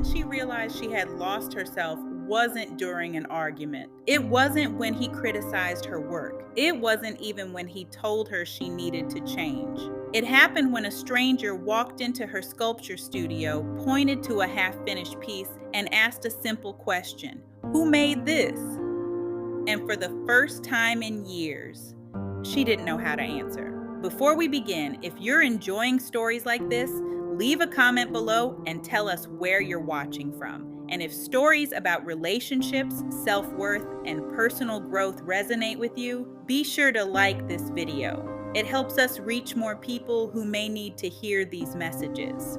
moment she realized she had lost herself wasn't during an argument. It wasn't when he criticized her work. It wasn't even when he told her she needed to change. It happened when a stranger walked into her sculpture studio, pointed to a half-finished piece, and asked a simple question: "Who made this?" And for the first time in years, she didn't know how to answer. Before we begin, if you're enjoying stories like this, leave a comment below and tell us where you're watching from. And if stories about relationships, self-worth, and personal growth resonate with you, be sure to like this video. It helps us reach more people who may need to hear these messages.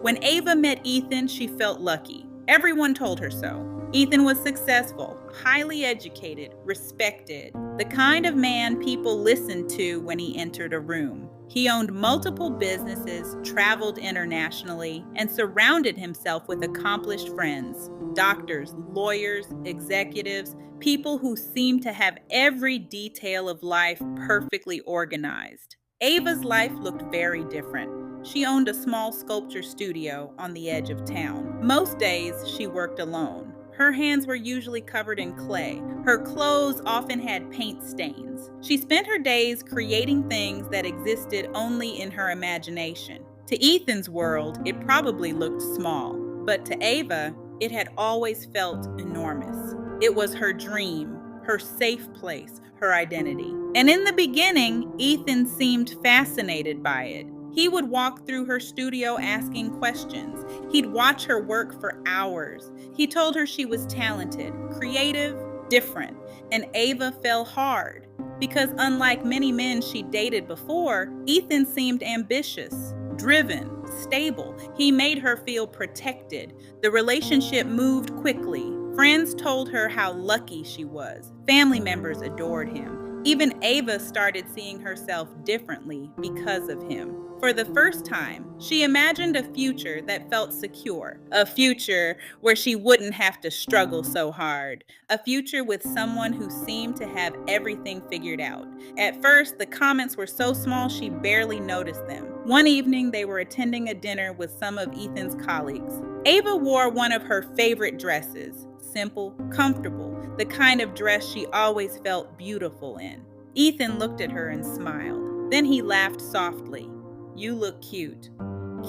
When Ava met Ethan, she felt lucky. Everyone told her so. Ethan was successful, highly educated, respected, the kind of man people listened to when he entered a room. He owned multiple businesses, traveled internationally, and surrounded himself with accomplished friends: doctors, lawyers, executives, people who seemed to have every detail of life perfectly organized. Ava's life looked very different. She owned a small sculpture studio on the edge of town. Most days, she worked alone. Her hands were usually covered in clay. Her clothes often had paint stains. She spent her days creating things that existed only in her imagination. To Ethan's world, it probably looked small, but to Ava, it had always felt enormous. It was her dream, her safe place, her identity. And in the beginning, Ethan seemed fascinated by it. He would walk through her studio asking questions. He'd watch her work for hours. He told her she was talented, creative, different, and Ava fell hard. Because unlike many men she dated before, Ethan seemed ambitious, driven, stable. He made her feel protected. The relationship moved quickly. Friends told her how lucky she was. Family members adored him. Even Ava started seeing herself differently because of him. For the first time, she imagined a future that felt secure, a future where she wouldn't have to struggle so hard, a future with someone who seemed to have everything figured out. At first, the comments were so small she barely noticed them. One evening, they were attending a dinner with some of Ethan's colleagues. Ava wore one of her favorite dresses, simple, comfortable, the kind of dress she always felt beautiful in. Ethan looked at her and smiled. Then he laughed softly. "You look cute."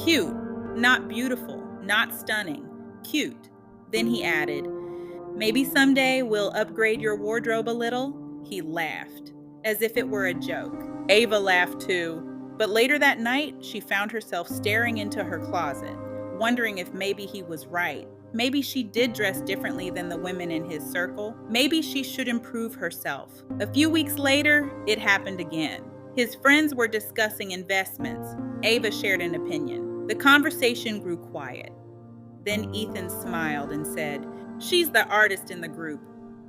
Cute, not beautiful, not stunning, cute. Then he added, "Maybe someday we'll upgrade your wardrobe a little?" He laughed, as if it were a joke. Ava laughed too, but later that night, she found herself staring into her closet, wondering if maybe he was right. Maybe she did dress differently than the women in his circle. Maybe she should improve herself. A few weeks later, it happened again. His friends were discussing investments. Ava shared an opinion. The conversation grew quiet. Then Ethan smiled and said, "She's the artist in the group."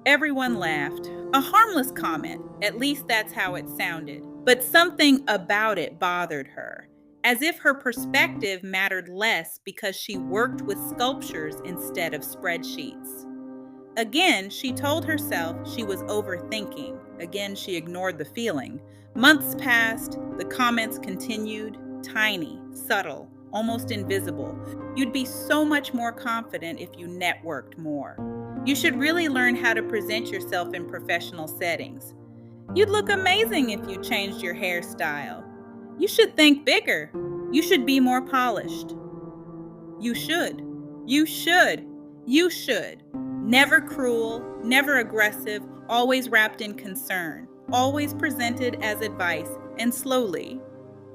Everyone laughed. A harmless comment, at least that's how it sounded. But something about it bothered her, as if her perspective mattered less because she worked with sculptures instead of spreadsheets. Again, she told herself she was overthinking. Again, she ignored the feeling. Months passed, the comments continued, tiny, subtle, almost invisible. You'd be so much more confident if you networked more. You should really learn how to present yourself in professional settings. You'd look amazing if you changed your hairstyle. You should think bigger. You should be more polished. You should. You should. You should. Never cruel, never aggressive, always wrapped in concern, always presented as advice, and slowly,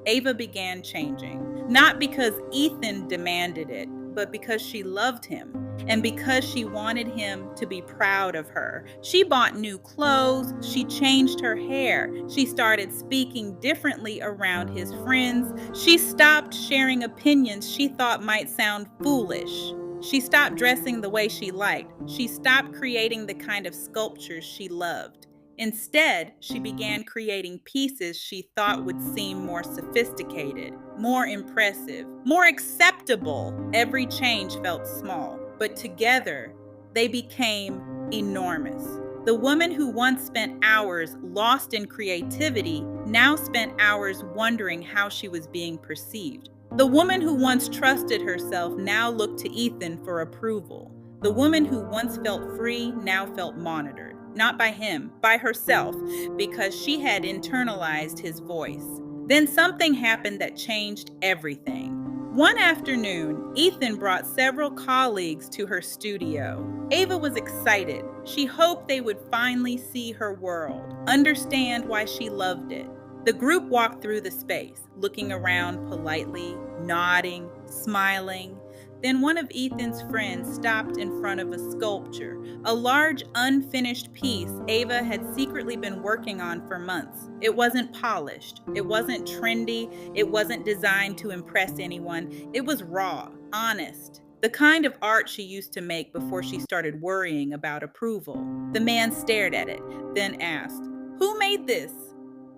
Ava began changing. Not because Ethan demanded it, but because she loved him, and because she wanted him to be proud of her. She bought new clothes, she changed her hair, she started speaking differently around his friends, she stopped sharing opinions she thought might sound foolish. She stopped dressing the way she liked. She stopped creating the kind of sculptures she loved. Instead, she began creating pieces she thought would seem more sophisticated, more impressive, more acceptable. Every change felt small, but together, they became enormous. The woman who once spent hours lost in creativity now spent hours wondering how she was being perceived. The woman who once trusted herself now looked to Ethan for approval. The woman who once felt free now felt monitored, not by him, by herself, because she had internalized his voice. Then something happened that changed everything. One afternoon, Ethan brought several colleagues to her studio. Ava was excited. She hoped they would finally see her world, understand why she loved it. The group walked through the space, looking around politely, nodding, smiling. Then one of Ethan's friends stopped in front of a sculpture, a large unfinished piece Ava had secretly been working on for months. It wasn't polished, it wasn't trendy, it wasn't designed to impress anyone. It was raw, honest, the kind of art she used to make before she started worrying about approval. The man stared at it, then asked, "Who made this?"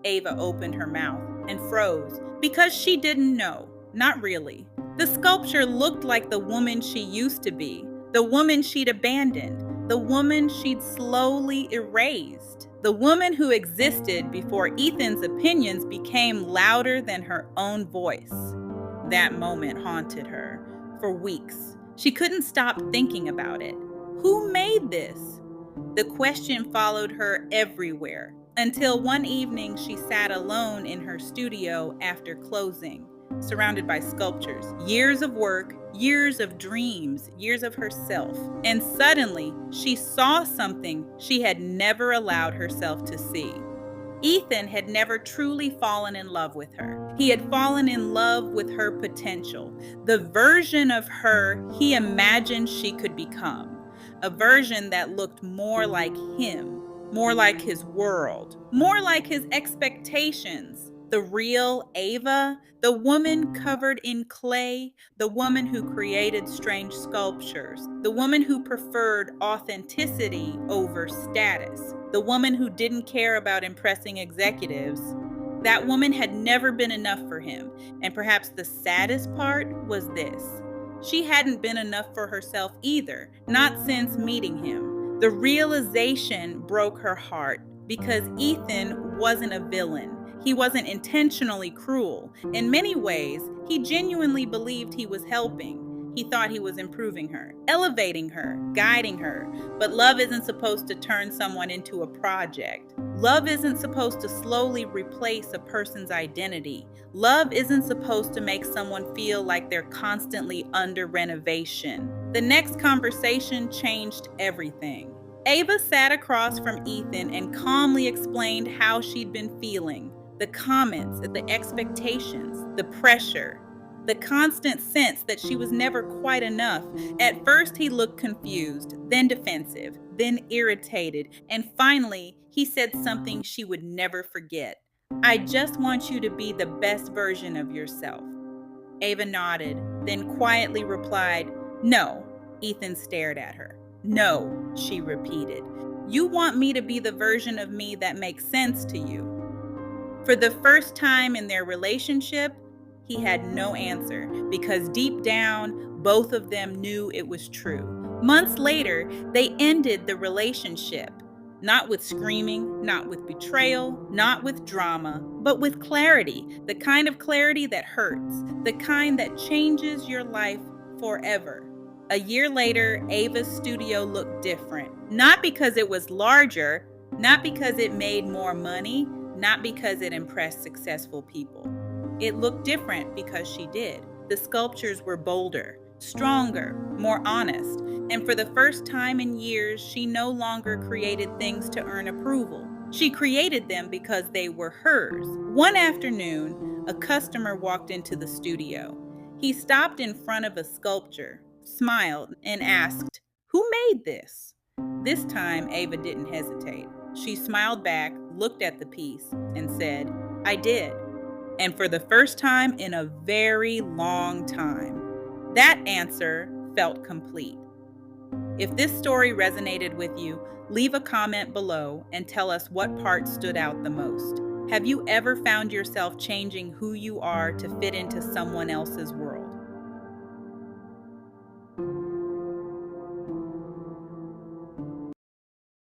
Ava opened her mouth and froze because she didn't know. Not really. The sculpture looked like the woman she used to be, the woman she'd abandoned, the woman she'd slowly erased, the woman who existed before Ethan's opinions became louder than her own voice. That moment haunted her for weeks. She couldn't stop thinking about it. Who made this? The question followed her everywhere until one evening she sat alone in her studio after closing, surrounded by sculptures, years of work, years of dreams, years of herself. And suddenly, she saw something she had never allowed herself to see. Ethan had never truly fallen in love with her. He had fallen in love with her potential, the version of her he imagined she could become, a version that looked more like him, more like his world, more like his expectations. The real Ava, the woman covered in clay, the woman who created strange sculptures, the woman who preferred authenticity over status, the woman who didn't care about impressing executives. That woman had never been enough for him, and perhaps the saddest part was this. She hadn't been enough for herself either, not since meeting him. The realization broke her heart because Ethan wasn't a villain. He wasn't intentionally cruel. In many ways, he genuinely believed he was helping. He thought he was improving her, elevating her, guiding her. But love isn't supposed to turn someone into a project. Love isn't supposed to slowly replace a person's identity. Love isn't supposed to make someone feel like they're constantly under renovation. The next conversation changed everything. Ava sat across from Ethan and calmly explained how she'd been feeling. The comments, the expectations, the pressure, the constant sense that she was never quite enough. At first, he looked confused, then defensive, then irritated, and finally, he said something she would never forget. "I just want you to be the best version of yourself." Ava nodded, then quietly replied, "No." Ethan stared at her. "No," she repeated. "You want me to be the version of me that makes sense to you." For the first time in their relationship, he had no answer because deep down, both of them knew it was true. Months later, they ended the relationship. Not with screaming, not with betrayal, not with drama, but with clarity. The kind of clarity that hurts, the kind that changes your life forever. A year later, Ava's studio looked different. Not because it was larger, not because it made more money, not because it impressed successful people. It looked different because she did. The sculptures were bolder, stronger, more honest, and for the first time in years, she no longer created things to earn approval. She created them because they were hers. One afternoon, a customer walked into the studio. He stopped in front of a sculpture, smiled, and asked, "Who made this?" This time, Ava didn't hesitate. She smiled back, looked at the piece, and said, "I did." And for the first time in a very long time. That answer felt complete. If this story resonated with you, leave a comment below and tell us what part stood out the most. Have you ever found yourself changing who you are to fit into someone else's world?